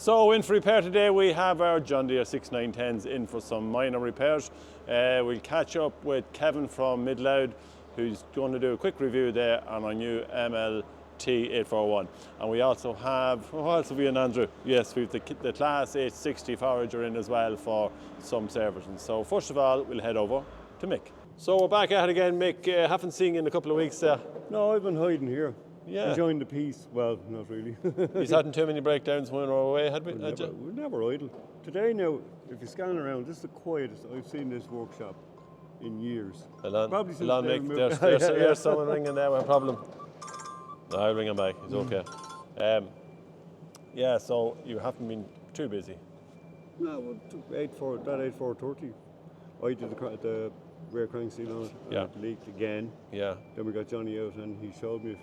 So in for repair today we have our John Deere 6910s in for some minor repairs. We'll catch up with Kevin from Midloud, who's going to do a quick review there on our new MLT 841. And we also have, what else have we in, Andrew? Yes, we've the Claas 860 Forager in as well for some servicing. So first of all, we'll head over to Mick. So we're back at it again, Mick. Haven't seen you in a couple of weeks there. No, I've been hiding here. Yeah. Enjoying the peace. Well, not really. He's hadn't too many breakdowns when we were away, had we? We're never idle. Today now, if you scan around, this is the quietest I've seen this workshop in years. Probably since Mick, there's someone ringing there with a problem. No, I'll ring him back, he's okay. Yeah, so you haven't been too busy. No, that 8430. I did the rear crank seal on it. Yeah. It leaked again. Yeah. Then we got Johnny out and he showed me a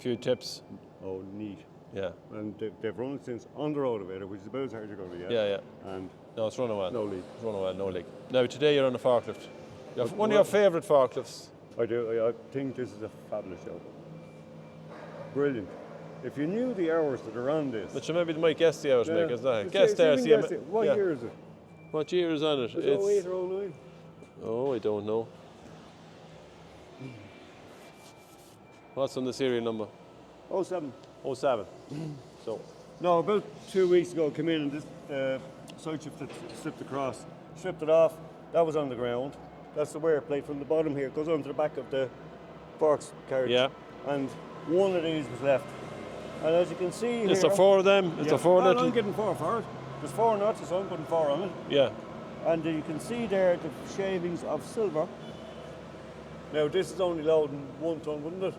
few tips. Oh, neat. Yeah. And they've run it since on the rotovator, which is about as hard as you're going to get. Yeah. And no, it's running well. No leak. It's running well, no leak. Now today you're on a forklift. One of your favourite forklifts. I do. I think this is a fabulous job. Brilliant. If you knew the hours that are on this. But you maybe might guess the hours, Mick, isn't it? Guess there. See what yeah. year is it? What year is on it? It's 08 or 09. Oh, I don't know. What's on the serial number? 07. 07. So. No, about 2 weeks ago, came in and this side shift that slipped across, stripped it off. That was on the ground. That's the wear plate from the bottom here. It goes onto the back of the forks carriage. Yeah. And one of these was left. And as you can see here. Is there 4 of them? Is there 4 little? I'm getting 4 for it. There's 4 nuts, so I'm putting 4 on it. Yeah. And you can see there the shavings of silver. Now this is only loading 1 ton, wouldn't it?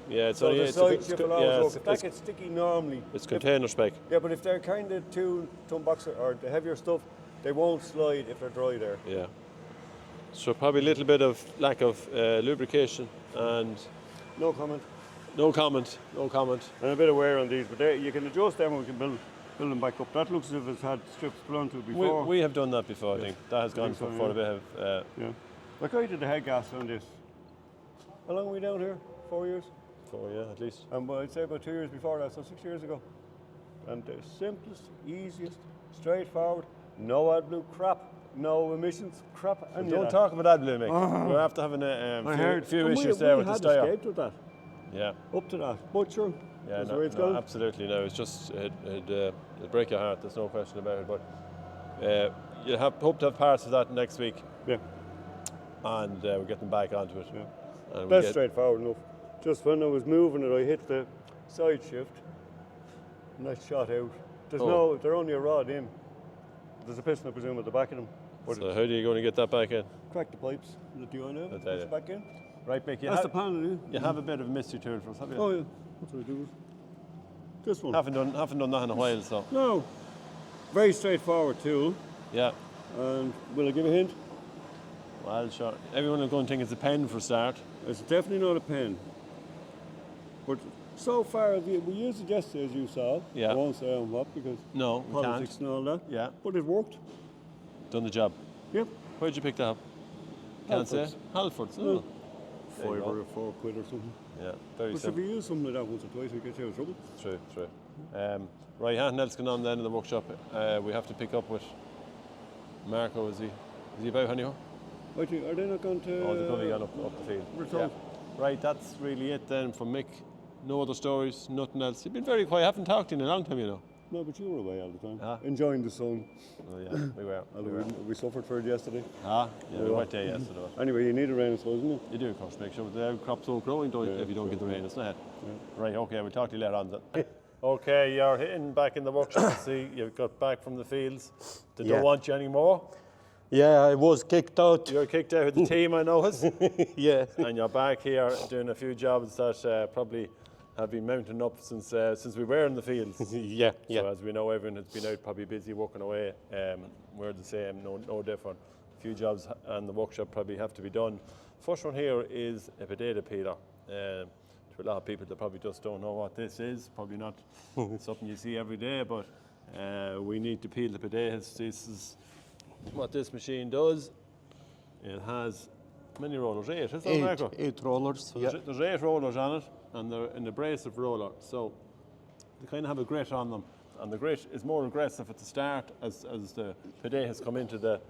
Yeah, it's so only the side shift will always work. If that gets sticky normally. It's container spec. Yeah, but if they're kind of 2 ton boxer or the heavier stuff, they won't slide if they're dry there. Yeah. So probably a little bit of lack of lubrication and. No comment. No comment. And a bit of wear on these, but you can adjust them and we can build them back up. That looks as if it's had strips put onto it before. We have done that before, I think. That has gone for a bit of. Yeah. Like I did the head gas on this. How long are we down here? 4 years? 4, yeah, at least. And I'd say about 2 years before that, so 6 years ago. And the simplest, easiest, straightforward, no AdBlue crap, no emissions crap. And don't talk about AdBlue, Mick. We're after having a few issues there with the styre. We had escaped with that. Yeah. Up to that. But sure. Yeah, no, absolutely. No, it's just, it'd break your heart, there's no question about it. But you hope to have parts of that next week. Yeah. And we're getting back onto it. Yeah. And that's straightforward enough. Just when I was moving it, I hit the side shift and that shot out. They're only a rod in. There's a piston, I presume, at the back of them. But so how are you going to get that back in? Crack the pipes, let the oil out, push it back in. Right, Mick, that's the panel, you have a bit of a mystery tool for us, have you? Oh, yeah. That's what I do. This one. Haven't done that in a while, so. No. Very straightforward tool. Yeah. And will I give a hint? Well, sure. Everyone is going to think it's a pen for a start. It's definitely not a pen. But so far, we used it yesterday, as you saw. Yeah. I won't say on what because politics and all that. Yeah. But it worked. Done the job. Yep. Where'd you pick that up? Can't say. Halfords. Oh. $5 or £4 or something. Yeah, very simple. But if you use something like that once or twice, it gets you out of trouble. True. Right, anything else going on then in the workshop? We have to pick up with Marco. Is he about anyhow? Are they not going to? Oh, they're probably gone up the field. Yeah. Right, that's really it then from Mick. No other stories, nothing else. You've been very quiet. I haven't talked to you in a long time, you know. No, but you were away all the time. Enjoying the sun. Oh yeah, we were. We suffered for it yesterday. Yeah, we went there yesterday. Anyway, you need a rain, I suppose, isn't it? You do, of course. Make sure the crops don't grow if you don't get the rain. It's not. Right, okay, we'll talk to you later on then. Okay, you're hitting back in the workshop. See, you've got back from the fields. They don't want you anymore. Yeah, I was kicked out. You're kicked out of the team, I noticed. Yeah. And you're back here doing a few jobs that probably have been mounting up since we were in the fields. Yeah. So as we know, everyone has been out probably busy working away. We're the same, no different. A few jobs and the workshop probably have to be done. First one here is a potato peeler. To a lot of people that probably just don't know what this is, probably not something you see every day, but we need to peel the potatoes. This is what this machine does. It has many rollers, 8, is that Marco? 8 rollers, so there's 8 rollers on it, and they're an abrasive roller, so they kind of have a grit on them, and the grit is more aggressive at the start as the bidet has come into the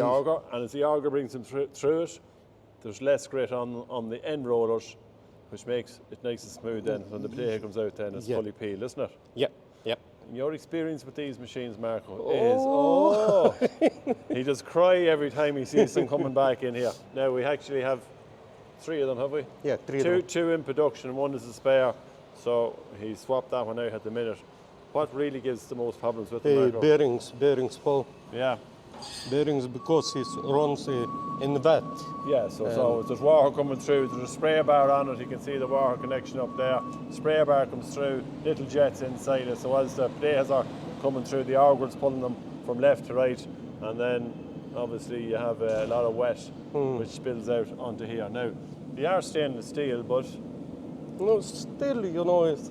auger, and as the auger brings them through it, there's less grit on the end rollers, which makes it nice and smooth. Then when the bidet comes out, then it's fully peeled, isn't it? Yeah, yeah. Your experience with these machines, Marco, is he does cry every time he sees them coming back in here. Now we actually have 3 of them, have we? Yeah, 3 of them. Two in production, 1 is a spare. So he swapped that one out at the minute. What really gives the most problems with the Marco? Bearings, Paul. Yeah. Bearings, because it runs in the vat. Yeah, so there's water coming through, there's a sprayer bar on it, you can see the water connection up there. Sprayer bar comes through, little jets inside it, so as the players are coming through, the auger's pulling them from left to right, and then obviously you have a lot of wet which spills out onto here. Now, they are stainless steel, but... No, still, you know, it's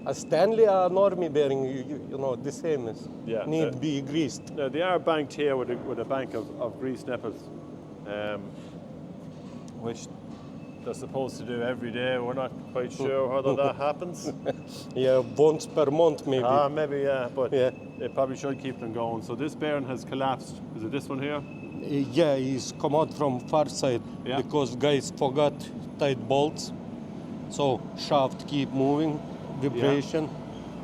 a Stanley or Normie bearing, you know, the same is need to be greased. Now, they are banked here with a bank of grease nipples, which they're supposed to do every day. We're not quite sure whether that happens. Yeah, once per month maybe. Maybe, yeah, but it probably should keep them going. So this bearing has collapsed. Is it this one here? Yeah, he's come out from far side because guys forgot tight bolts. So shaft keep moving, vibration,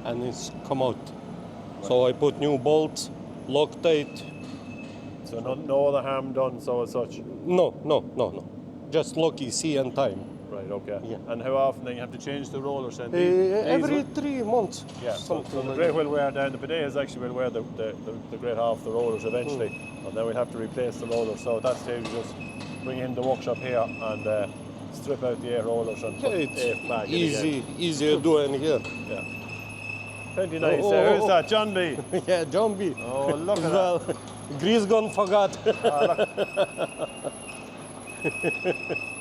and it's come out. Right. So I put new bolts, Loctite. So no other harm done, so as such? No. Just lucky, see and time. Right, okay. Yeah. And how often then you have to change the rollers? And every 3 months. Yeah, so the grit will wear down. The bidet is actually will wear the grit off the rollers eventually, and then we'll have to replace the rollers. So at that stage, we just bring in the workshop here and strip out the air rollers and put it back in again. Easier doing here. Yeah. 29 there. Who's that? John B? Yeah, John B. Oh, look at that. Grease gun forgot.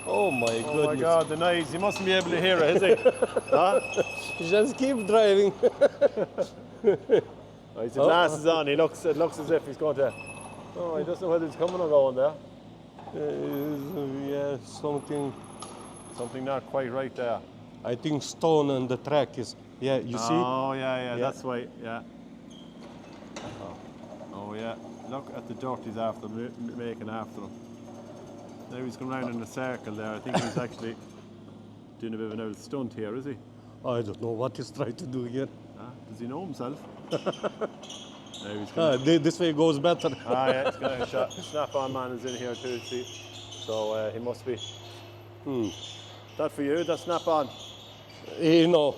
Oh my goodness. Oh my God, the noise. He mustn't be able to hear it, is he? Huh? Just keep driving. His glasses on. It looks as if he's going to... Oh, he doesn't know whether he's coming or going there. Yeah, something not quite right there. I think stone on the track is, you see? Oh, yeah, that's why, yeah. Oh, yeah. Look at the dirt he's after, making after him. Now he's going round in a circle there. I think he's actually doing a bit of an old stunt here, is he? I don't know what he's trying to do here. Does he know himself? This way goes better. Yeah, it's got a shot. Snap-on man is in here too, see. So he must be. That for you, that snap-on? No.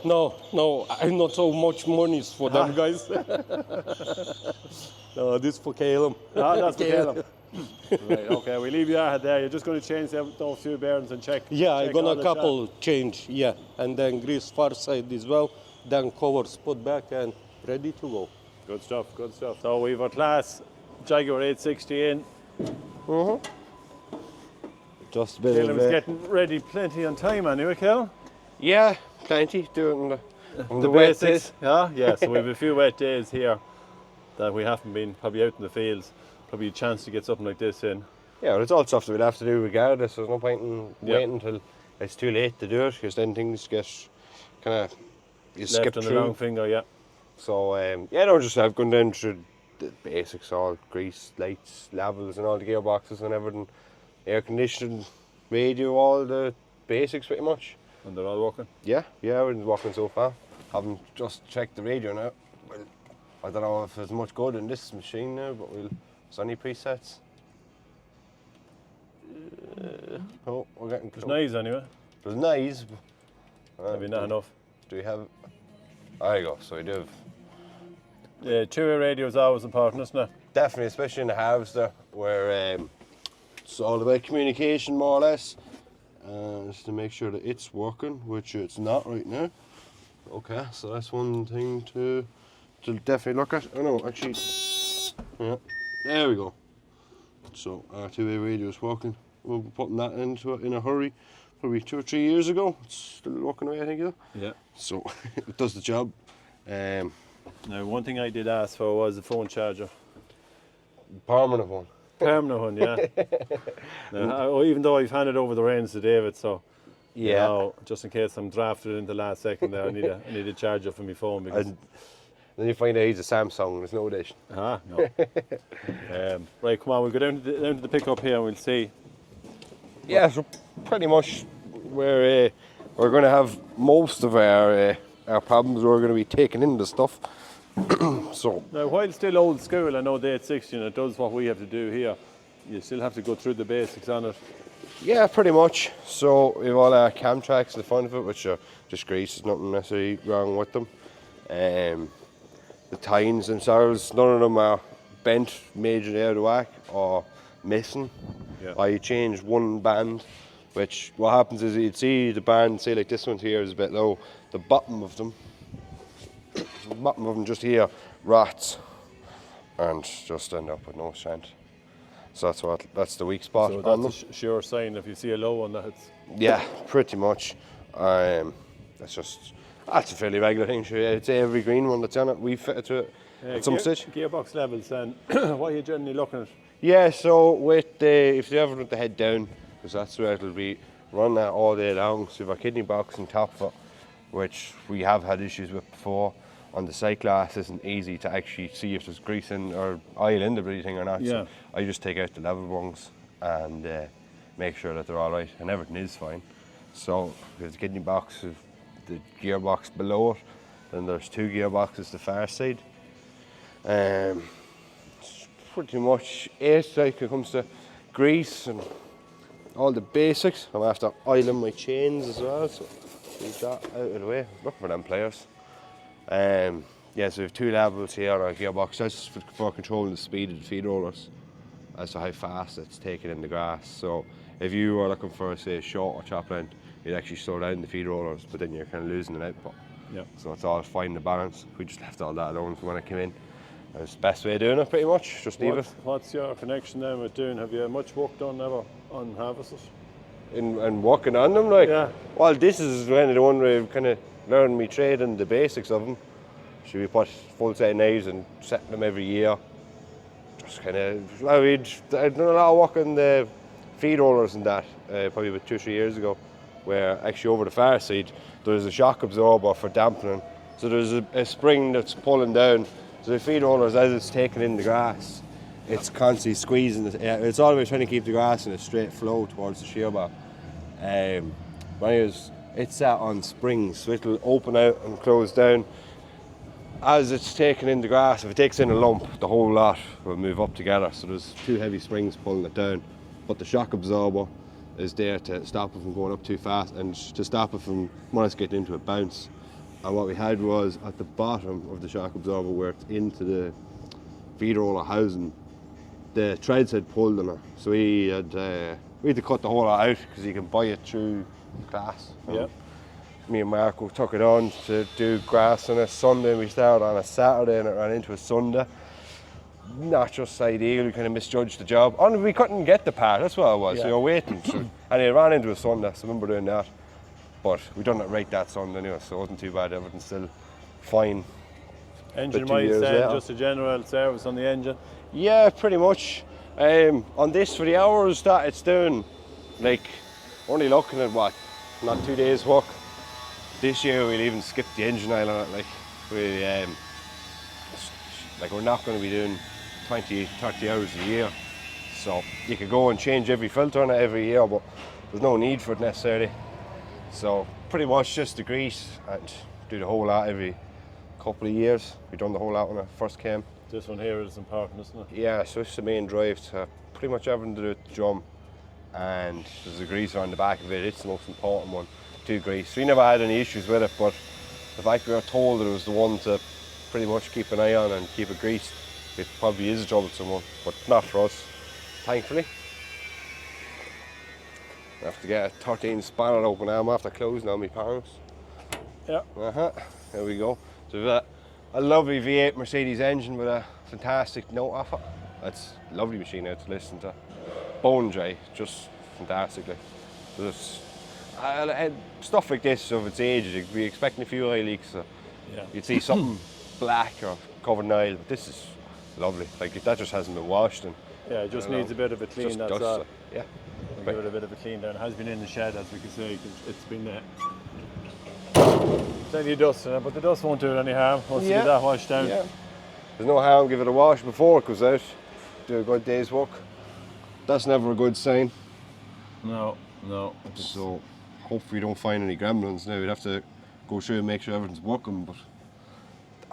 I'm not so much money for them guys. No, this for Caleb. That's for Caleb. Right, okay, we leave you out there. You're just going to change those few bearings and check. Yeah, I'm going to couple change, and then grease far side as well. Then covers put back and ready to go. Good stuff. So we've a Claas Jaguar 860 in. Just a bit Caleb's getting ready plenty on time anyway, Caleb. Yeah, plenty, doing the basics. Yeah, so we have a few wet days here that we haven't been probably out in the fields. Probably a chance to get something like this in. Yeah, well, it's all stuff that we'll have to do regardless. There's no point in waiting until it's too late to do it, because then things get kind of, you skip through. the long finger, yeah. So, just have gone down through the basics, all grease, lights, levels and all the gearboxes and everything. Air conditioning, radio, all the basics pretty much. And they're all working? Yeah, we're working so far. Haven't just checked the radio now. Well, I don't know if there's much good in this machine now, but there's any presets. We're getting close. There's noise anyway. There's noise. Maybe not enough. Do we have... There you go, so we do have... Yeah, two-way radio is always important, isn't it? Definitely, especially in the halves there, where it's all about communication more or less. Just to make sure that it's working, which it's not right now. Okay, so that's one thing to definitely look at. Oh no, actually, yeah, there we go. So our two-way radio is working. We'll be putting that into it in a hurry, probably 2 or 3 years ago. It's still working away, I think. Yeah. So it does the job. Now, one thing I did ask for was a phone charger. Permanent one. Permanent one, yeah. Now, even though I've handed over the reins to David, so You know, just in case I'm drafted in the last second there, I need a charger for my phone because. And then you find out he's a Samsung. There's no dish. No. Right, come on, we'll go down to the pickup here and we'll see. Yeah, so pretty much we're going to have most of our problems. We're going to be taking in the stuff. So Now, while still old school, I know the 860 and it does what we have to do here. You still have to go through the basics on it. yeah, pretty much. So we have all our cam tracks in the front of it, which are just grease. There's nothing necessarily wrong with them. The tines themselves, none of them are bent majorly out of whack or missing. Yeah. I changed one band, which what happens is you'd see the band, say like this one here is a bit low. The bottom of them just here rots and just end up with no strength. So that's the weak spot So on them. that's a sure sign if you see a low one that it's. Yeah, pretty much. That's a fairly regular thing. Sure, I'd say every green one that's on it, we fit it to it at some stage. Gearbox levels and what are you generally looking at? Yeah, so with if you ever with the head down, because that's where it'll be run that all day long. So you've a kidney box on top of it, which we have had issues with before. On the sight glass, isn't easy to actually see if there's grease in or oil in the bloody thing or not. Yeah. So I just take out the level ones and make sure that they're all right, and everything is fine. So there's the kidney box, the gearbox below it, then there's two gearboxes the far side. It's pretty much it like when it comes to grease and all the basics. I'm after oiling my chains as well, so leave that out of the way. Looking for them players. Yeah, so we have two levels here on our gearbox. That's for controlling the speed of the feed rollers as to how fast it's taken in the grass. So if you were looking for, say, a short or chop end, you'd actually slow down the feed rollers, but then you're kind of losing an output. Yeah. So it's all finding the balance. We just left all that alone from when I came in. It was the best way of doing it, pretty much. Just leave it. What's your connection then with doing? Have you much work done ever on harvesters? And working on them, like. Yeah. Well, this is kind of the one where I've kind of learned me trade and the basics of them. Should we put full set of knives and set them every year? Just kind of. I'd done a lot of work on the feed rollers and that, probably about 2 or 3 years ago, where actually over the far side there's a shock absorber for dampening. So there's a spring that's pulling down. So the feed rollers, as it's taking in the grass, it's constantly squeezing it. It's always trying to keep the grass in a straight flow towards the shear bar. It's sat on springs, so it'll open out and close down. As it's taking in the grass, if it takes in a lump, the whole lot will move up together. So there's two heavy springs pulling it down. But the shock absorber is there to stop it from going up too fast and to stop it from more or less getting into a bounce. And what we had was at the bottom of the shock absorber where it's into the feed roller housing, the threads had pulled on it. So we had to cut the whole lot out because you can buy it through Claas. Yeah. Me and Marco took it on to do grass on a Sunday, and we started on a Saturday and it ran into a Sunday. Not just ideal, we kind of misjudged the job. And we couldn't get the part, that's what it was. Yeah. So you're waiting. And it ran into a Sunday, so I remember doing that. But we done it right that Sunday anyway, so it wasn't too bad, everything's still fine. Engine But 2 wise, years later. just a general service on the engine. Yeah, pretty much. On this, for the hours that it's doing, like, only looking at what, not 2 days work. This year we'll even skip the engine oil on it, we're not going to be doing 20, 30 hours a year. So you could go and change every filter on it every year, but there's no need for it necessarily. So pretty much just the grease and do the whole lot every couple of years. We've done the whole lot when I first came. This one here is important, isn't it? Yeah, so it's the main drive to pretty much everything to do with the drum. And there's a greaser on the back of it, it's the most important one, to grease. We never had any issues with it, but the fact we were told that it was the one to pretty much keep an eye on and keep it greased, it probably is a troublesome one, but not for us, thankfully. I have to get a 13 spanner open now, I'm after closing on my panels. Yeah. There we go. So we've got a lovely V8 Mercedes engine with a fantastic note off it. That's a lovely machine now to listen to. Bone dry, just fantastically. There's stuff like this of its age, you'd be expecting a few oil leaks. So Yeah. you'd see something black or covered in oil, but this is lovely. Like that just hasn't been washed. And Yeah, it just I don't needs know, a bit of a it's clean, just that's dust, all. so, yeah. give it a bit of a clean down. It has been in the shed, as we can see. It's been plenty of dust in it, but the dust won't do it any harm once you get that washed down. Yeah. There's no harm, give it a wash before it goes out. Do a good day's work. That's never a good sign. No. So hopefully you don't find any gremlins now. You'd have to go through and make sure everything's working, but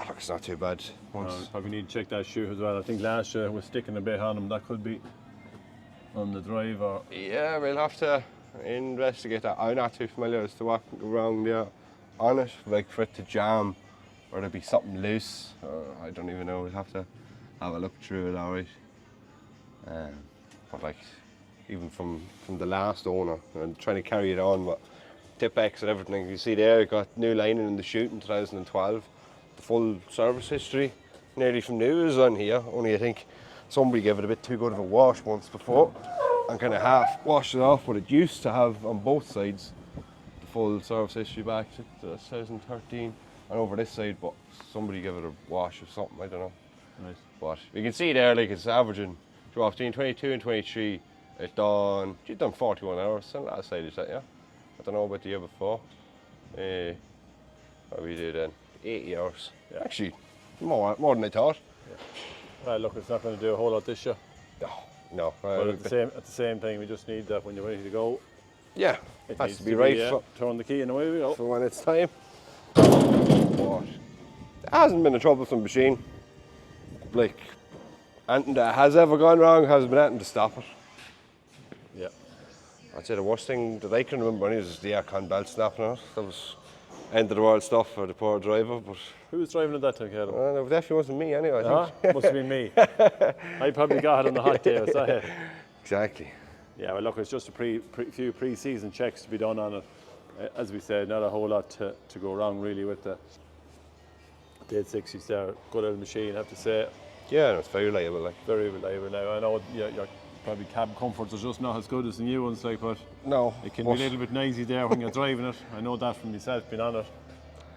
look, it's not too bad. Probably need to check that shoe as well. I think last year was sticking a bit on him. That could be on the drive or... Yeah, we'll have to investigate that. I'm not too familiar as to what can go wrong there on it, like for it to jam or there'd be something loose, or I don't even know. We'll have to have a look through it, alright. But like, even from the last owner, and trying to carry it on, but Tipex and everything, you see there, it got new lining in the chute in 2012. The full service history, nearly from new, is on here. Only I think somebody gave it a bit too good of a wash once before and kind of half washed it off, but it used to have on both sides the full service history back to 2013 and over this side, but somebody gave it a wash or something, I don't know. Nice. But you can see there, like it's averaging between 22 and 23. It's done 41 hours. On the last side is that, yeah? I don't know about the year before. What we did then? 80 hours. Yeah. Actually, more than I thought. Yeah. Well, look, it's not going to do a whole lot this year. No. But at the same time, we just need that when you're ready to go. Yeah, it has to be right. Turn the key and away we go. For when it's time. But it hasn't been a troublesome machine. Like, anything that has ever gone wrong hasn't been anything to stop it. Yeah. I'd say the worst thing that I can remember is the aircon belt snapping out. That was end of the world stuff for the poor driver. But who was driving at that time, Caleb? It definitely wasn't me anyway, I think. Must have been me. I probably got it on the hot day, was that? Exactly. Yeah, well look, it's just a few pre-season checks to be done on it. As we said, not a whole lot to go wrong really with the 860s there. Good old machine, I have to say. Yeah, it's very reliable. Like. Very reliable now. I know your probably cab comforts are just not as good as the new ones, like, but no, it can be a little bit noisy there when you're driving it. I know that from myself being on it.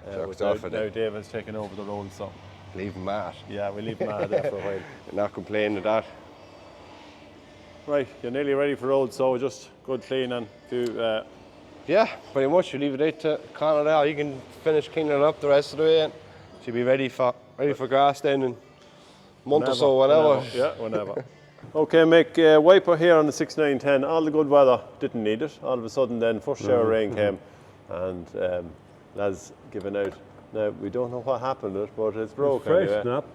Now David's taking over the role, so leave him at. Yeah, we leave him at there for a while. Not complaining of that. Right, you're nearly ready for road, so just good clean and do. Yeah, pretty much. You leave it out to Connor there. You can finish cleaning it up the rest of the way, and she'll be ready for grass then in a month or so, whenever. Yeah, whenever. Okay, Mick, wiper here on the 6910. All the good weather, didn't need it. All of a sudden, then first shower of rain came, and lads given out. Now we don't know what happened to it, but it's broken. Fresh anyway. snap.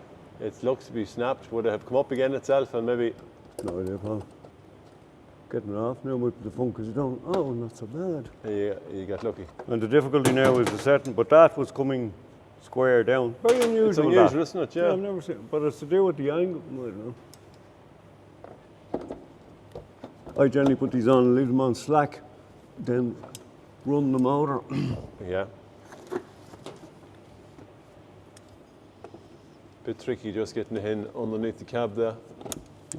It looks to be snapped. Would it have come up again itself, and maybe? No idea, pal. Getting it off now with the funkers down. Oh, not so bad. You got lucky. And the difficulty now is the setting, but that was coming square down. Very unusual. It's unusual, isn't it? Yeah. I've never seen it, but it's to do with the angle. I don't know. I generally put these on, leave them on slack, then run them out. Yeah. Bit tricky just getting the hin underneath the cab there.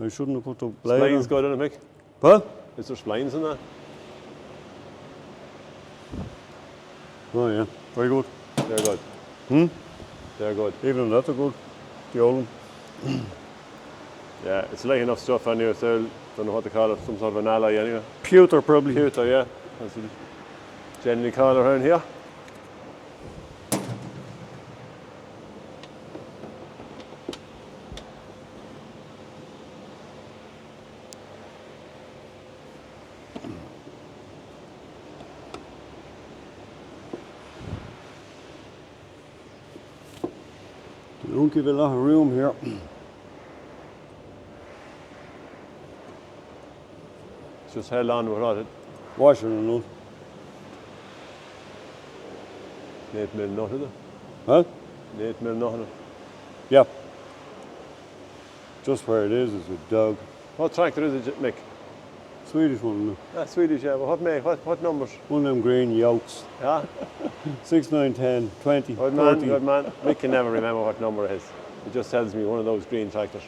I shouldn't have put the blade Splines on. good in it, Mick? What? Is there splines in that? Oh yeah, very good. They're good. They're good. Even that's a good, the old one. Yeah, it's light enough stuff on here, so don't know what to call it, some sort of an alloy anyway. Pewter probably. Pewter, yeah. That's what we generally call it around here. They don't give a lot of room here. It's just held on without it. Washer and nut. 8 mil nut, is it? Huh? 8 mil nut. Yeah. Just where it is a dog. What tractor is it, Mick? Swedish one, no. Ah, Swedish, yeah. Well, what make? What numbers? One of them green yokes. Yeah? 6, 9, 10, 20, Good man, 30. good man. Mick can never remember what number it is. It just tells me one of those green tractors.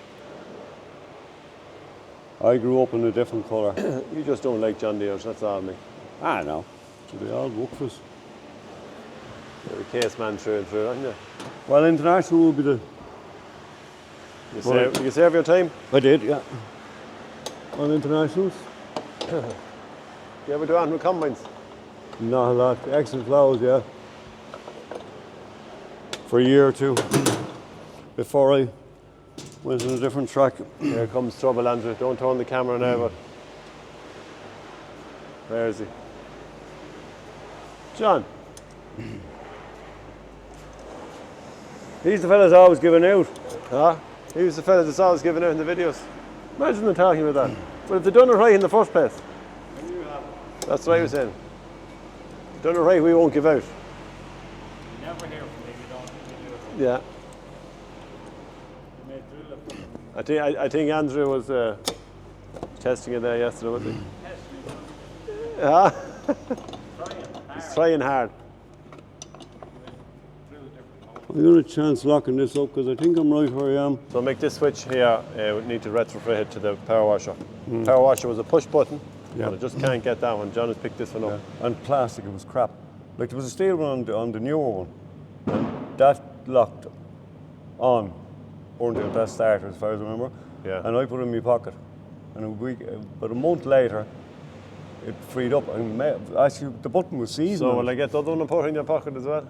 I grew up in a different colour. You just don't like John Deere's, that's all, Mick. Ah, no. So they all work for us. You're a case man through and through, aren't you? Well, international will be the... You save your time? I did, yeah. On internationals. You ever do on with combines? Not a lot. Excellent flows, yeah. For a year or two before I went on a different track. Here comes trouble, Andrew. Don't turn the camera now, but where is he? John. He's the fella's always giving out. Huh? He was the fella that's always giving out in the videos. Imagine them talking about that. But if they'd done it right in the first place. That's what I was saying. If they've done it right, we won't give out. You never hear from me if you don't Yeah. I think Andrew was testing it there yesterday, wasn't he? Yeah. He's trying hard. I'm going to chance locking this up because I think I'm right where I am. So make this switch here, we need to retrofit it to the power washer. Power washer was a push button, Yeah. but I just can't get that one. John has picked this one up. And plastic, it was crap. Like there was a steel one on the newer one, and that locked on, burned out that starter as far as I remember. Yeah. And I put it in my pocket. And about a month later, it freed up. And actually, the button was seized. So will I get the other one and put it in your pocket as well?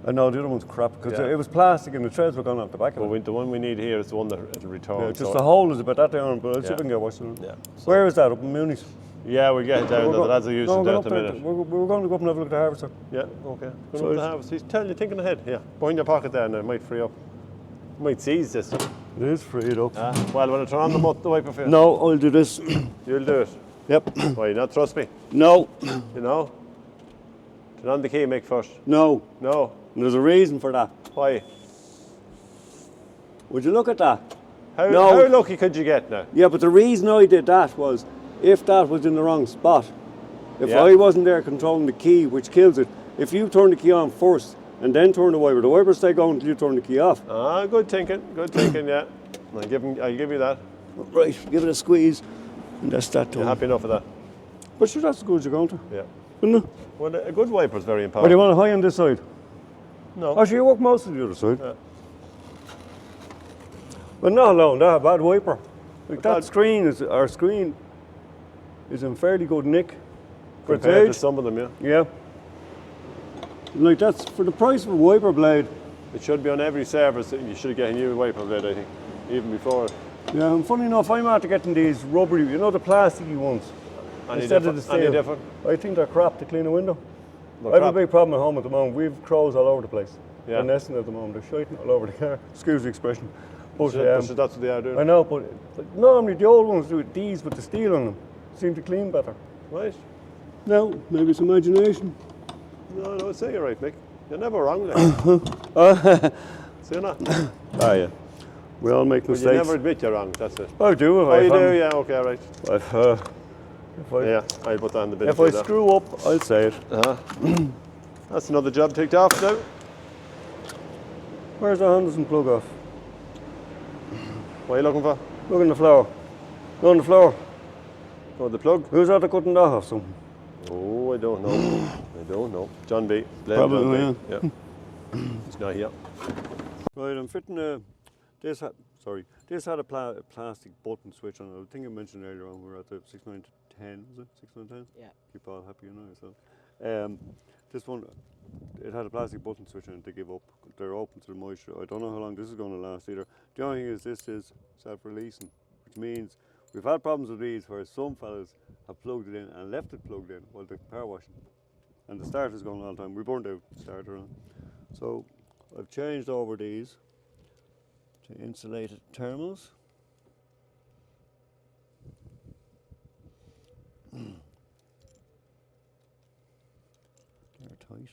No, the other one's crap because Yeah. it was plastic and the threads were gone off the back of it. The one we need here is the one that it'll return. Yeah, just so the hole is about that down, but I'll see Yeah. if I can get washed. Yeah. Where is that? Up in Mooney's? Yeah, we'll get it down there. The lads are using we're it going at the up there. minute. We're going to go up and have a look at the harvester. Yeah, okay. So Go to the it's- house. He's telling you, thinking ahead. Yeah, behind your pocket there, and it might free up. Might seize this. It is freed up. Well, will I turn on the wiper for you? No, I'll do this. You'll do it. Yep. Why, not trust me? No. You know? Turn on the key, Mick, first. No. No. And there's a reason for that. Why? Would you look at that? How No. lucky could you get now? Yeah, but the reason I did that was if that was in the wrong spot, if Yeah. I wasn't there controlling the key, which kills it, if you turn the key on first and then turn the wiper stay going until you turn the key off. Ah, good thinking, yeah. I'll give you that. Right, give it a squeeze, and that's that You're done. happy enough with that? But sure, that's as good as you're going to. Yeah. Isn't it? Well, a good wiper is very Or do important. you want a high on this side? No. Actually, you work most of the other side. Yeah. But not alone that, a bad wiper. Like bad- that screen our screen is in fairly good nick for its Compared to age. some of them, yeah. Yeah. Like that's for the price of a wiper blade. It should be on every service. You should get a new wiper blade, I think, even before. Yeah, and funny enough, I'm after getting these rubbery, you know, the plasticky ones. Any Instead of the different? Any steel. different? I think they're crap to clean a window. They're I have crap. a big problem at home at the moment. We've crows all over the place. Yeah. They're nesting at the moment. They're shiting all over the car. Excuse the expression. But, That's what they are doing. I know, but normally the old ones do it. These with the steel on them seem to clean better. Right? No, maybe it's imagination. No, I'd say you're right, Mick. You're never wrong, like. So you're not. Ah, yeah. We all make But mistakes. you never admit you're wrong, that's it. I do. Oh, you do? Yeah, okay, right. Yeah. I'll put that in the bin. If for I you there. screw up, I'll say it. That's another job ticked off now. Where's the Henderson plug off? What are you looking for? Look on the floor. Go on the floor. Oh, the plug? Who's after cutting that off something? Oh, I don't know. I don't know. John B. Blame Probably, John B. Yeah. He's not here. Right, I'm fitting a. This had a plastic button switch on it. I think I mentioned earlier on we were at the 6910, was it? 6910? Yeah. Keep all happy, you know yourself. This one, it had a plastic button switch on it to give up. They're open to the moisture. I don't know how long this is going to last either. The only thing is this is self-releasing, which means we've had problems with these where some fellas have plugged it in and left it plugged in while they're power washing. And the starter's going all the time. We burned out the starter on. So I've changed over these to insulated thermals. They're tight.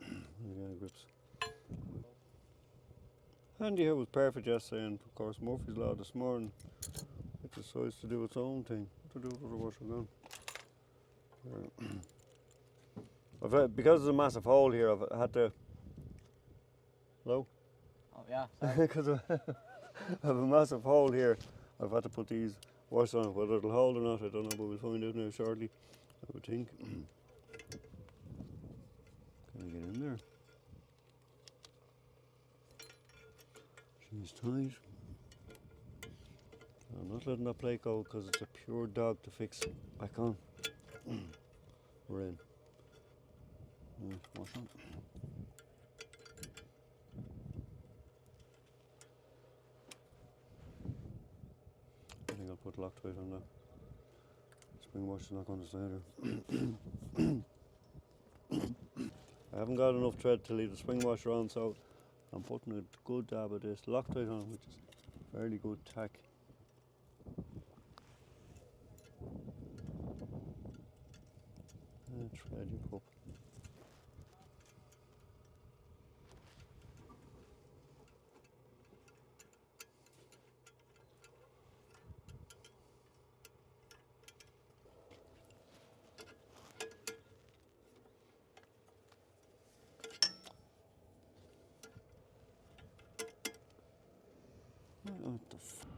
Yeah, grips. Handy here was perfect yesterday, and of course Murphy's Law this morning. It decides to do its own thing. To do it with the washer gun. Because there's a massive hole here, I've had to. Hello? Oh yeah. Because I have a massive hole here, I've had to put these washers on it. Whether it'll hold or not, I don't know, but we'll find out now shortly, I would think. Can I get in there? She's tight. I'm not letting that plate go because it's a pure dog to fix back on. We're in. Wash on. I think I'll put Loctite on that. Spring wash is not going to stay there. I haven't got enough thread to leave the spring washer on, so I'm putting a good dab of this Loctite on, which is fairly good tack. Thread you pup.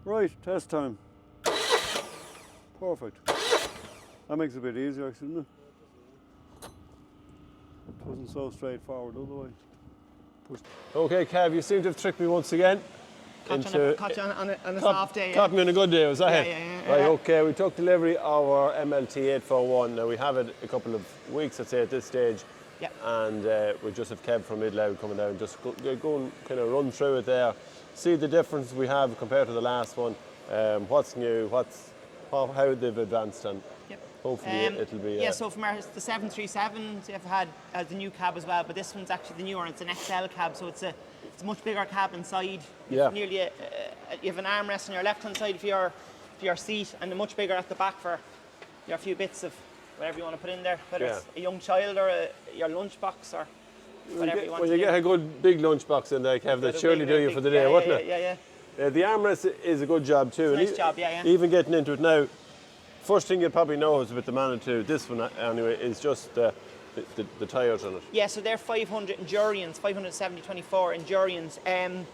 Right, test time. Perfect. That makes it a bit easier, actually, doesn't it? It wasn't so straightforward otherwise. Okay, Kev, you seem to have tricked me once again. Caught you on a soft day. Caught me on a good day, was that it? Yeah. Right, okay, we took delivery of our MLT 841. Now we have it a couple of weeks, I'd say, at this stage. Yeah. And we just have Kev from Midloud coming down, just go and kind of run through it there, see the difference we have compared to the last one, what's new, how they've advanced, and hopefully it'll be... Yeah, so from the 737s, you've had the new cab as well, but this one's actually the newer one. It's an XL cab, so it's a much bigger cab inside. Yeah. Nearly you have an armrest on your left-hand side for your seat, and a much bigger at the back for your few bits of whatever you want to put in there, whether it's a young child or your lunchbox or whatever you want to do. When you get a good big lunchbox in there, Kev, that surely do you for the day, wouldn't it? Yeah. The armrest is a good job too. It's a nice job, yeah. Even getting into it now, first thing you'll probably know is with the Manitou, this one anyway, is just the tyres on it. Yeah, so they're 500 Endurians, 570/24 Endurians. I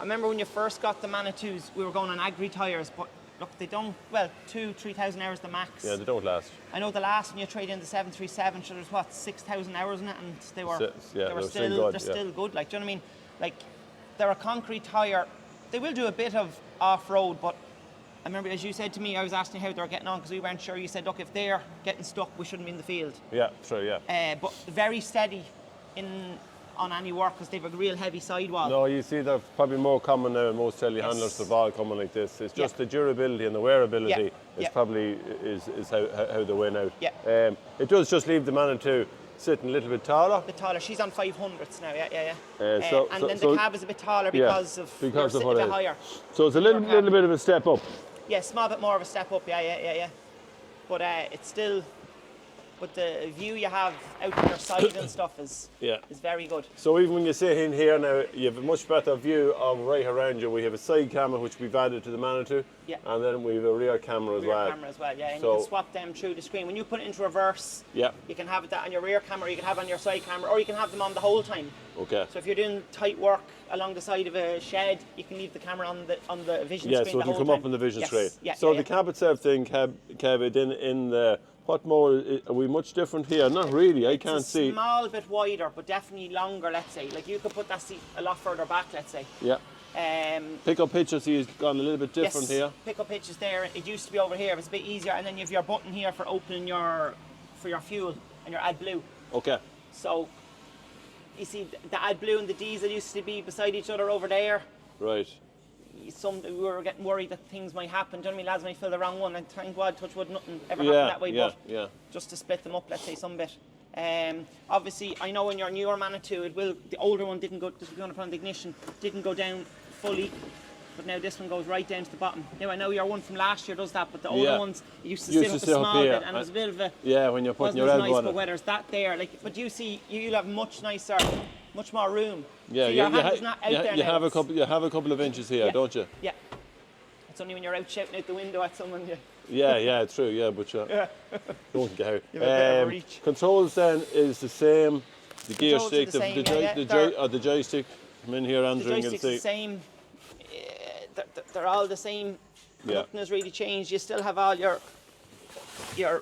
remember when you first got the Manitous, we were going on agri tyres, but look, they don't, 2,000-3,000 hours the max. Yeah, they don't last. I know the last one you trade in the 737, so there's 6,000 hours in it, and they were still good. Like, do you know what I mean? Like, they're a concrete tyre. They will do a bit of off-road, but I remember, as you said to me, I was asking how they were getting on because we weren't sure. You said, look, if they're getting stuck, we shouldn't be in the field. Yeah, true, yeah. But very steady on any work because they've a real heavy sidewall. No, you see, they're probably more common now in most telehandlers. They're all coming like this. It's just the durability and the wearability is probably how they win out. Yeah. It does just leave the Manitou sitting a little bit taller. A bit taller. She's on 500s now, yeah. And then the cab is a bit taller because of what a bit higher. So it's a little bit of a step up. Yeah, small bit more of a step up, yeah. But it's still, but the view you have out to your side and stuff is very good. So even when you sit in here now, you have a much better view of right around you. We have a side camera which we've added to the Manitou, and then we have a rear camera as well. And you can swap them through the screen. When you put it into reverse, you can have that on your rear camera, you can have it on your side camera, or you can have them on the whole time. Okay. So if you're doing tight work along the side of a shed, you can leave the camera on the vision screen. Yeah, so it can come up on the vision screen. So the cab itself thing, Kev, in the what more are we much different here? Not really. I can't see. It's a small bit wider, but definitely longer. Let's say, like you could put that seat a lot further back. Let's say. Yeah. Pick-up pitches has gone a little bit different here. Pick-up pitches there. It used to be over here. It's a bit easier, and then you have your button here for opening your fuel and your AdBlue. Okay. So you see, the AdBlue and the diesel used to be beside each other over there. Right. We were getting worried that things might happen. Do you know what I mean? Lads might fill the wrong one, and thank God, touch wood, nothing ever happened that way. But just to split them up, let's say some bit. Obviously, I know in your newer Manitou, the older one didn't go. This was going to put on the ignition, didn't go down fully, but now this one goes right down to the bottom. Now I know your one from last year does that, but the older ones used to sit up a small bit, and it was a bit of a when you're putting your elbow on it. But whether it's that there, but you see, you'll have much nicer, much more room. Yeah, so your hand is not out there you now. have a couple of inches here, don't you? Yeah. It's only when you're out shouting out the window at someone. Yeah, true. Yeah, but don't get out. You have a bit of reach. Controls then is the same. The gear stick, the joystick. Come in here, Andrew, and see. The joystick's the same. They're all the same. Nothing has really changed. You still have all your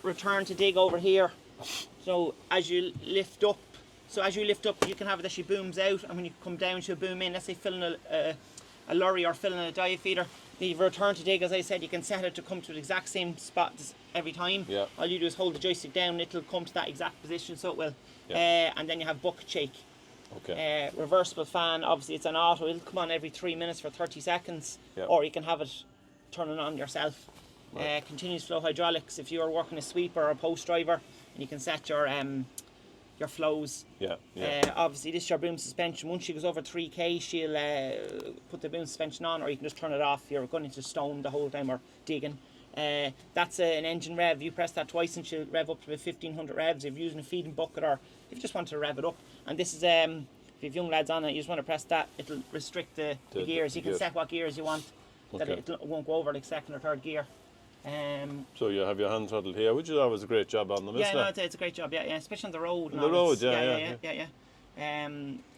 return to dig over here. So as you lift up, you can have it that she booms out, and when you come down, she'll boom in. Let's say filling a a lorry or filling a dive feeder. The return to dig, as I said, you can set it to come to the exact same spot every time. Yeah. All you do is hold the joystick down, it'll come to that exact position, so it will. Yeah. And then you have bucket shake. Okay. Reversible fan, obviously it's an auto, it'll come on every 3 minutes for 30 seconds. Yeah. Or you can have it turning on yourself. Right. Continuous flow hydraulics, if you are working a sweeper or a post driver, and you can set your flows. Yeah. Yeah. Obviously this is your boom suspension. Once she goes over 3k, she'll put the boom suspension on, or you can just turn it off. You're going into stone the whole time or digging. That's an engine rev. You press that twice and she'll rev up to about 1500 revs if you're using a feeding bucket, or if you just want to rev it up. And this is if you have young lads on it, you just want to press that, it'll restrict the gears. You can set what gears you want, that Okay. it won't go over like second or third gear. So you have your hand throttle here, which is always a great job on them, Yeah, isn't no, it? it's a great job, yeah, especially on the road. On the road, yeah.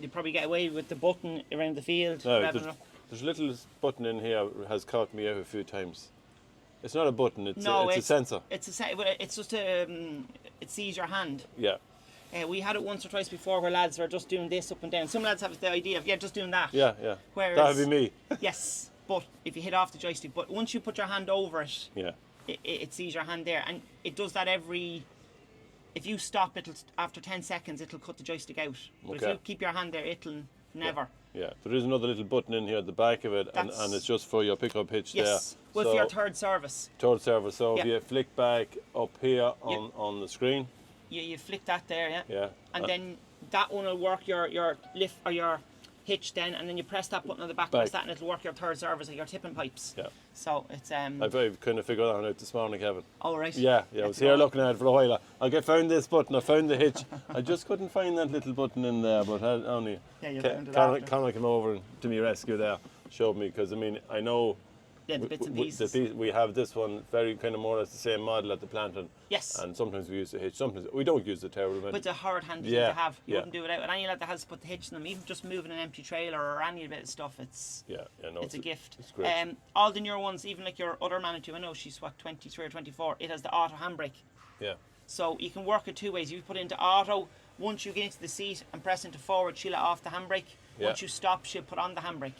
You probably get away with the button around the field. No, revving up. there's a little button in here has caught me out a few times. It's not a button, it's No, a sensor. It's just it sees your hand. Yeah. We had it once or twice before where lads were just doing this up and down. Some lads have the idea of just doing that. Yeah. Whereas, That would be me. Yes, but if you hit off the joystick, but once you put your hand over it, Yeah. it sees your hand there, and it does that if you stop, after 10 seconds it'll cut the joystick out. But if Okay. you keep your hand there, it'll never. Yeah. There is another little button in here at the back of it, and it's just for your pickup hitch there. Yes, well, for your third service. Third service. So if Yeah. you flick back up here on the screen. You flick that there, yeah. Yeah. And then that one will work your lift or your hitch then, and then you press that button on the back, Back. press that, and it'll work your third service, like your tipping pipes. Yeah. So it's I've kind of figured that one out this morning, Kevin. all right. Yeah, I was here looking at it for a while. I found this button, I found the hitch. I just couldn't find that little button in there, but only you found it after. Connor came over to me rescue there, showed me, because I mean, I know Yeah, the bits and we- pieces. we have this one very kind of more or less the same model at the plant, Yes. and sometimes we use the hitch, sometimes we don't use the terrible. But it's a hard hand Yeah, to have. You yeah. wouldn't do it out. And any lad that has to put the hitch in them, even just moving an empty trailer or any bit of stuff, it's it's a gift. It's great. All the newer ones, even like your other Manitou, I know she's 23 or 24. It has the auto handbrake. Yeah, So you can work it two ways. You put it into auto. Once you get into the seat and press into forward, she'll let off the handbrake. Yeah. Once you stop, she'll put on the handbrake.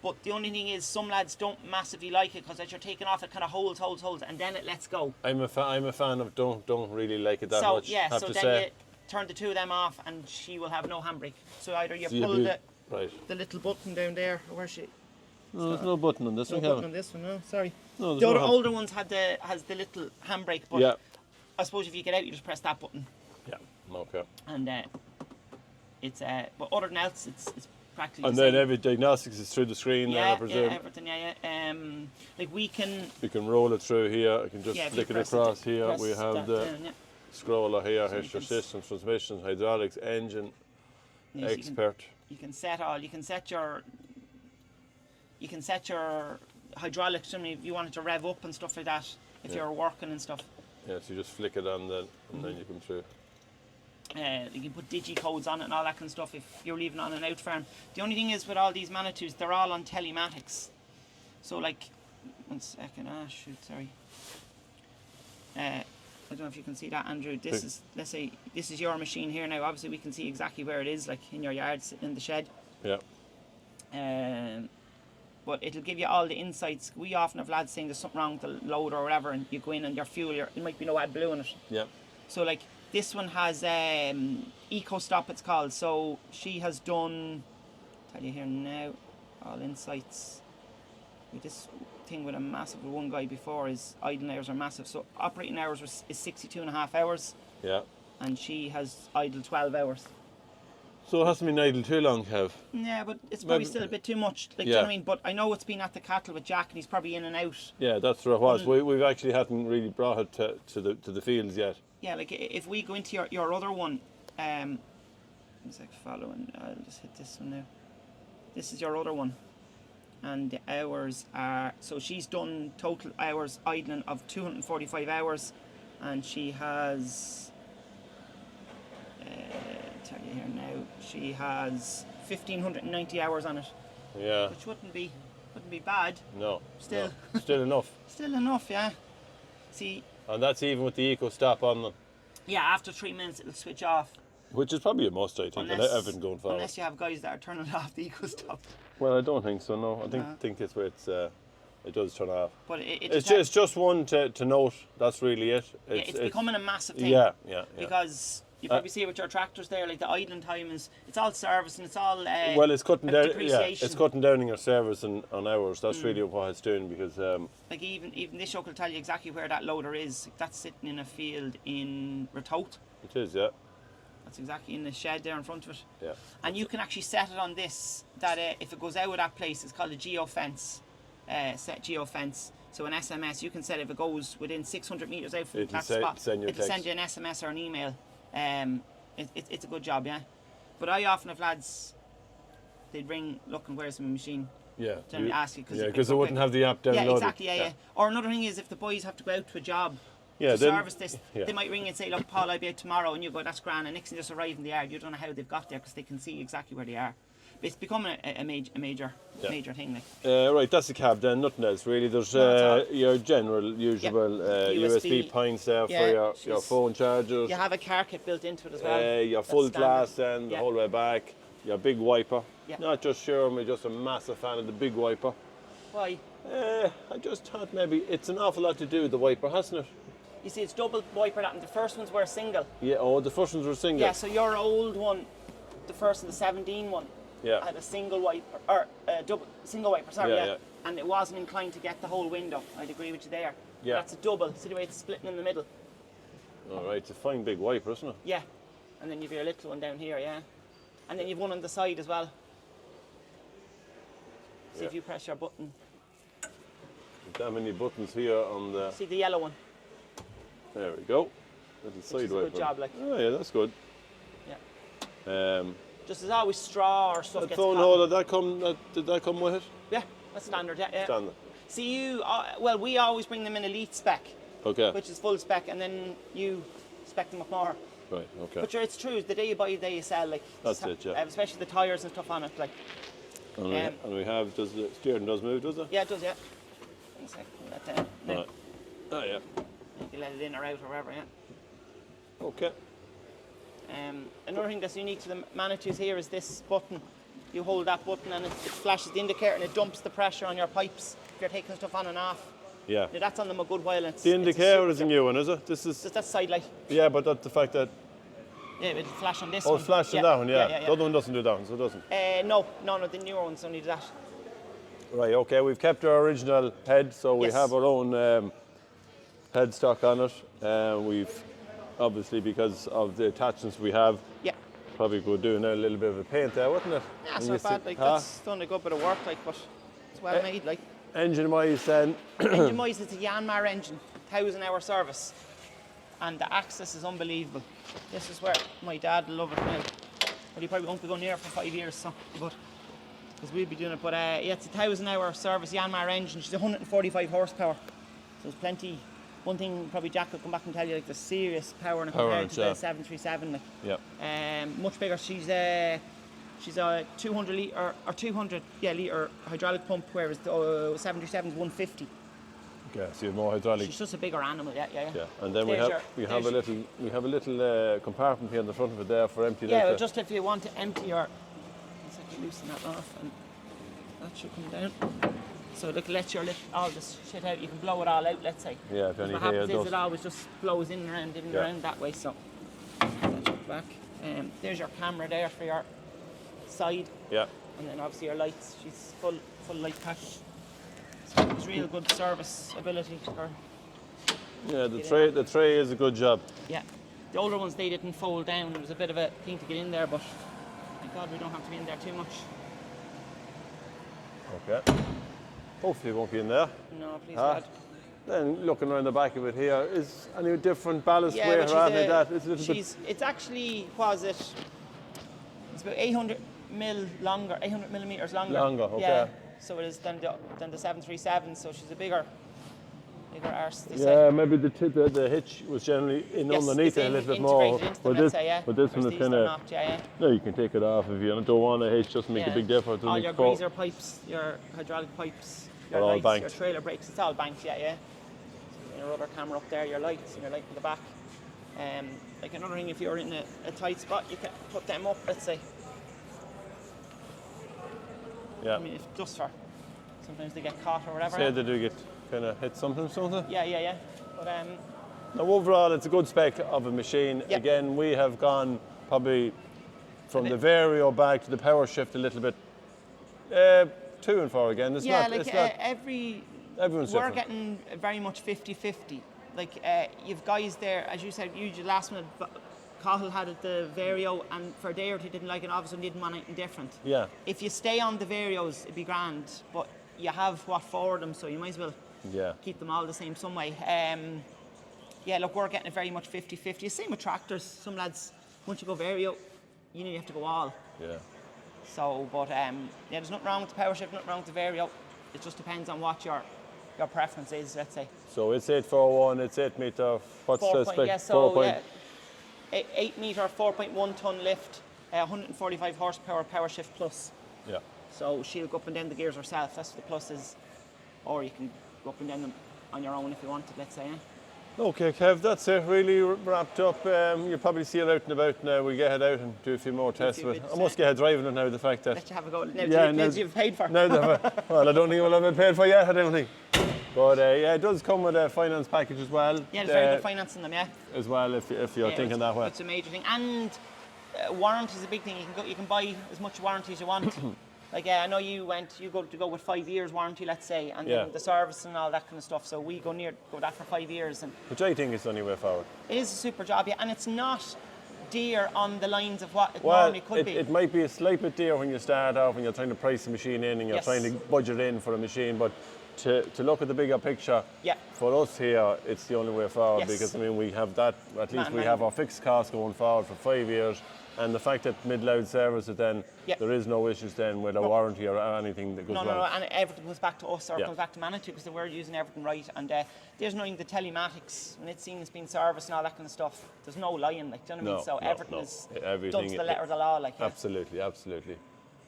But the only thing is, some lads don't massively like it because as you're taking off, it kind of holds, and then it lets go. I'm a fan of don't really like it that So much. yeah, have so to then say. you turn the two of them off, and she will have no handbrake. So either you So pull the right. little button down there, or where's she? No, there's no button on this No one, button Kevin. on this one. No, sorry. No, there's The no other hand- older ones has the little handbrake, but Yeah. I suppose if you get out, you just press that button, Yeah. Okay. and it's but other than else, it's practically. And the then same. every diagnostics is through the screen. Then I Yeah, presume everything. Like we can. you can roll it through here. I can just Yeah, if you flick it press across here. press We have that the down, yeah. scroller here. So you Here's your can systems, transmissions, hydraulics, engine, Yes, expert. You can set all. You can set your hydraulics. I mean, if you wanted to rev up and stuff like that, if Yeah. you're working and stuff. Yeah, so you just flick it on then, and then you come through. You can put digi codes on it and all that kind of stuff if you're leaving on an out farm. The only thing is with all these Manitous, they're all on telematics. So like, 1 second. Ah, shoot, sorry. I don't know if you can see that, Andrew. This is, let's say, this is your machine here now. Obviously, we can see exactly where it is, like in your yard, sitting in the shed. Yeah. But it'll give you all the insights. We often have lads saying there's something wrong with the loader or whatever, and you go in and your fuel, it might be no AdBlue in it. Yeah. So like this one has Eco Stop, it's called. So she has done, tell you here now, all insights. With this thing with a massive one guy before, his idle hours are massive. So operating hours is 62.5 hours, Yeah. and she has idle 12 hours. So it hasn't been idle too long, Kev. Yeah, but it's probably Maybe- still a bit too much. Like, do you know what I mean? But I know it's been at the cattle with Jack, and he's probably in and out. Yeah, that's what it was. We've actually hadn't really brought it to the fields yet. Yeah, like if we go into your other one, it's like following. I'll just hit this one now. This is your other one, and the hours are, so she's done total hours idling of 245 hours, and she has. Tell you here now, she has 1,590 hours on it, Yeah. which wouldn't be bad. No. Still. no. Still enough. Still enough, yeah. See, And that's even with the Eco Stop on them, yeah, after 3 minutes it'll switch off. which is probably a must, I think, and everything going forward. Unless you have guys that are turning off the Eco Stop. Well, I don't think so. No, I think it's where it does turn off. But It's just one to note. That's really it. It's becoming a massive thing. Yeah. Because you probably see with your tractors there, like the idling time it's all service and it's all well, it's cutting down. Yeah, depreciation. it's cutting down on your service and on hours. That's really what it's doing because. Like even this show will tell you exactly where that loader is. That's sitting in a field in Ratoath. It is, yeah. That's exactly in the shed there in front of it. Yeah. And you can actually set it on this that if it goes out of that place, it's called a geofence. Set geofence. So an SMS, you can set if it goes within 600 metres out from that spot. It'll send you an SMS or an email. It's a good job, yeah. But I often have lads, they'd ring, look, and where's my machine? Yeah. Then ask you because they wouldn't have the app downloaded. Yeah, exactly, yeah. Or another thing is if the boys have to go out to a job to service this, they might ring and say, look, Paul, I'll be out tomorrow, and you go, that's grand, and Nixon just arrive in the yard. You don't know how they've got there because they can see exactly where they are. But it's becoming a major thing. Like. Right, that's the cab then, nothing else really. There's your general, usual USB points there for your phone chargers. You have a car kit built into it as well. Your full glass then, the whole way back. Your big wiper. Yeah. Not just sure, I'm just a massive fan of the big wiper. Why? I just thought maybe it's an awful lot to do with the wiper, hasn't it? You see, it's double wiper that, and the first ones were single. Yeah, the first ones were single. Yeah, so your old one, the first of the 17 one, had a single wiper, or single wiper, sorry, and it wasn't inclined to get the whole window. I'd agree with you there. Yeah. That's a double, see the way it's splitting in the middle. All right, it's a fine big wiper, isn't it? Yeah, and then you've your little one down here, yeah. And then you've one on the side as well. See if you press your button. That many buttons here on the... See the yellow one? There we go. Little side wiper. Good job, like. Oh yeah, that's good. Yeah. Just as always, straw or stuff that gets phone holder, did that come with it? Yeah, that's standard, yeah. Standard. See you, well, we always bring them in elite spec. Okay. Which is full spec, and then you spec them up more. Right, okay. But it's true, the day you buy, the day you sell, like. That's it, yeah. Especially the tyres and stuff on it, like. And we have, does the steering move, does it? Yeah, it does, yeah. One sec, put that down. Right. Oh, yeah. You can let it in or out or wherever, yeah. Okay. Another thing that's unique to the Manitous here is this button. You hold that button and it flashes the indicator and it dumps the pressure on your pipes if you're taking stuff on and off. Yeah. Now that's on them a good while. The indicator is a new one, is it? This is... That's side light. Yeah, but that's the fact that... Yeah, it'll flash on this one. one. Oh, flash on that one, yeah. The other one doesn't do that one, so it doesn't? No, the newer ones only do that. Right, okay, we've kept our original head, so we have our own headstock on it. We've, obviously, because of the attachments we have, probably could do a little bit of a paint there, wouldn't it? Yeah, it's not bad, like, that's done a good bit of work, like, but it's well made, like. Engine-wise then? Engine-wise, it's a Yanmar engine, 1,000-hour service. And the access is unbelievable. This is where my dad will love it now. But he probably won't be going near for 5 years, so, but, because we'll be doing it. But yeah, it's a 1,000-hour service Yanmar engine. She's 145 horsepower. So there's plenty. One thing probably Jack will come back and tell you, like, the serious power in it compared to the 737. Like. Yeah. Much bigger. She's a 200 litre or 200 litre hydraulic pump, whereas the 737 is 150. Yeah, so you have more hydraulic. She's just a bigger animal, yeah. And then we have a little compartment here in the front of it there for empty. Yeah, well, just if you want to empty your, loosen that off, and that should come down. So look, let your all this shit out. You can blow it all out. Let's say. Yeah, if any what happens is it always just blows in and around that way. So that back. There's your camera there for your side. Yeah. And then obviously your lights. She's full light package. It's real good service ability for her. Yeah, the tray is a good job. Yeah. The older ones, they didn't fold down. It was a bit of a thing to get in there, but thank God we don't have to be in there too much. Okay. Hopefully it won't be in there. No, please God. Then looking around the back of it here, is any different ballast weight or anything like that? It's a little bit... It's actually, it's about 800 millimetres longer. Longer, okay. Yeah. So it is than the 737, so she's a bigger arse. Yeah, maybe the hitch was generally underneath it a little bit more. But this one is kind of. No, you can take it off if you don't want a hitch. Just make a big difference. All your greaser pipes, your hydraulic pipes, your lights, banked. your trailer brakes, it's all banked. Yeah. Your rudder camera up there, your lights, and your light in the back. Like another thing, if you're in a tight spot, you can put them up. Let's say. Yeah. I mean, if just for sometimes they get caught or whatever. Say they do get kind of hit something. Yeah. But now overall, it's a good spec of a machine. Yeah. Again, we have gone probably from the Vario back to the power shift a little bit to and fro again. It's not, like it's not, we're everyone's different. getting very much 50-50. Like you've guys there, as you said, you last minute. Cahill had it the Vario, and for a day or two didn't like it. Obviously, didn't want anything different. Yeah. If you stay on the Varios, it'd be grand, but you have four of them, so you might as well keep them all the same some way. Look, we're getting it very much 50-50. Same with tractors. Some lads, once you go Vario, you have to go all. Yeah. So, but there's nothing wrong with the power shift, nothing wrong with the Vario. It just depends on what your preference is, let's say. So it's 841, it's 8 metre. What's the spec? 8 metre, 4.1 tonne lift, 145 horsepower power shift plus. Yeah. So she'll go up and down the gears herself. That's what the plus is. Or you can go up and down them on your own if you wanted, let's say. Okay, Kev, that's it. Really wrapped up. You'll probably see it out and about now. We'll get head out and do a few more tests with it. I must get driving it now, the fact that... Let you have a go. Now you've paid for. Well, I don't think we'll have it paid for yet, I don't think. But it does come with a finance package as well. Yeah, there's very good finance in them, yeah. As well, if you're thinking that way. It's a major thing. And warranty is a big thing. You can buy as much warranty as you want. Like I know you go with 5 years warranty, let's say, and then the service and all that kind of stuff. So we go that for 5 years, and which I think is the only way forward. It is a super job, yeah, and it's not dear on the lines of what it normally could be. It might be a slight bit dear when you start off and you're trying to price the machine in and you're trying to budget in for a machine, but to look at the bigger picture, for us here, it's the only way forward because I mean we have that. At least we have our fixed costs going forward for 5 years. And the fact that Mid-Loud service it then, there is no issues then with a warranty or anything that goes wrong. No, and everything goes back to us or comes back to Manitou because we're using everything right. And there's nothing, the telematics, when it's seen as being serviced and all that kind of stuff, there's no lying, like, do you know what I mean? So everything is done to the letter of the law, like. Absolutely.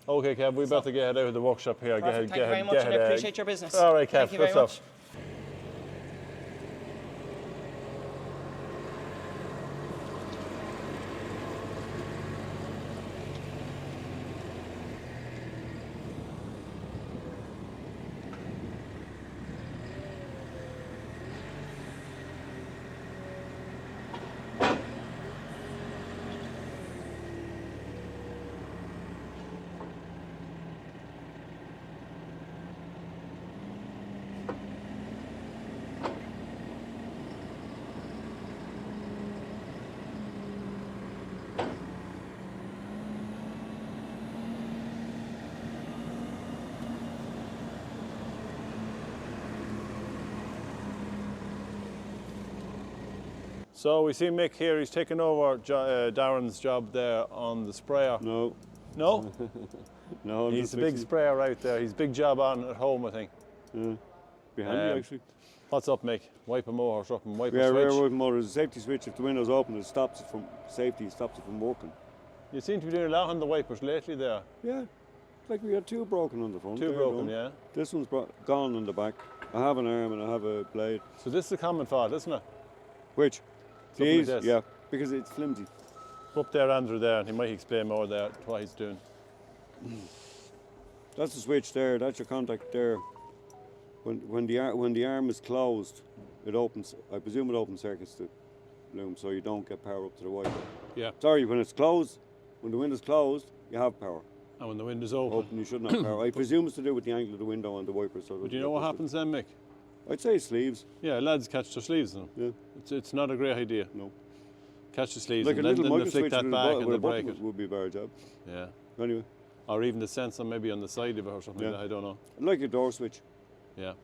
Okay, Kev, we better get out of the workshop here. Perfect, thank you very much, and I appreciate your business. All right, Kev, thank you very much. So we see Mick here, he's taken over Darren's job there on the sprayer. No. No? No, he's a big sprayer out there. He's a big job on at home, I think. Yeah. Behind me, actually. What's up, Mick? Wipe a motor or something? Wipe a switch? Yeah, rear wipe motor. There's a safety switch. If the window's open, it stops it from safety, stops it from working. You seem to be doing a lot on the wipers lately there. Yeah. Like we had 2 broken on the front. Two broken, yeah. This one's gone on the back. I have an arm and I have a blade. So this is a common fault, isn't it? Which? Something like this. Yeah, because it's flimsy. Up there, Andrew there, and he might explain more there what he's doing. That's the switch there. That's your contact there. When the arm is closed, it opens. I presume it opens circuits to loom, so you don't get power up to the wiper. Yeah. Sorry, when it's closed, when the window's closed, you have power. And when the window's open, you shouldn't have power. I presume it's to do with the angle of the window and the wiper. So but do you know what happens then, Mick? I'd say sleeves. Yeah, lads catch their sleeves in them. Yeah. It's not a great idea. No. Catch the sleeves like and then they flick that back and they break it. Would be a better job. Yeah. Anyway. Or even the sensor maybe on the side of it or something like that, I don't know. Like a door switch. Yeah.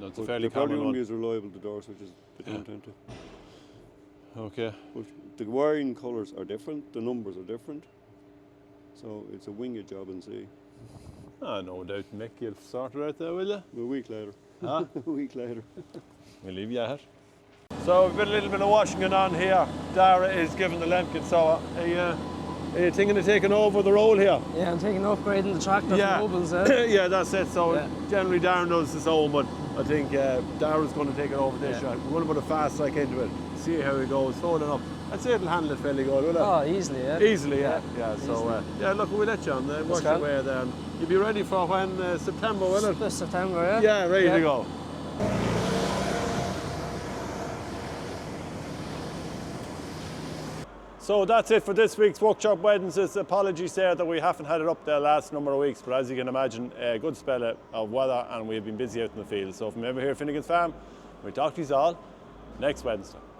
No, it's a fairly common one. Probably won't be as reliable, the door switches. They don't tend to. Okay. But the wiring colours are different, the numbers are different. So it's a winged job in C. No doubt, Mick, you'll sort it out there, will you? A week later. Huh? A week later. We'll leave you at it. So we've got a little bit of washing going on here. Dara is giving the Lemkin. So are you thinking of taking over the role here? Yeah, I'm thinking of upgrading the tractor for mobiles. Yeah, that's it. So generally Darren does his own, but I think Dara's going to take it over this year. We're going to put a fast cycle into it, see how it goes, fold it up. I'd say it'll handle it fairly good, will it? Oh, easily, yeah. Easily, yeah. So, look, we'll let you on there. Work your way there. And You'll be ready for when September, will it? This September, yeah? Yeah, ready to go. So that's it for this week's Workshop Wednesdays. Apologies there that we haven't had it up the last number of weeks, but as you can imagine, a good spell of weather and we've been busy out in the field. So from over here at Finnegan's Farm, we'll talk to you all next Wednesday.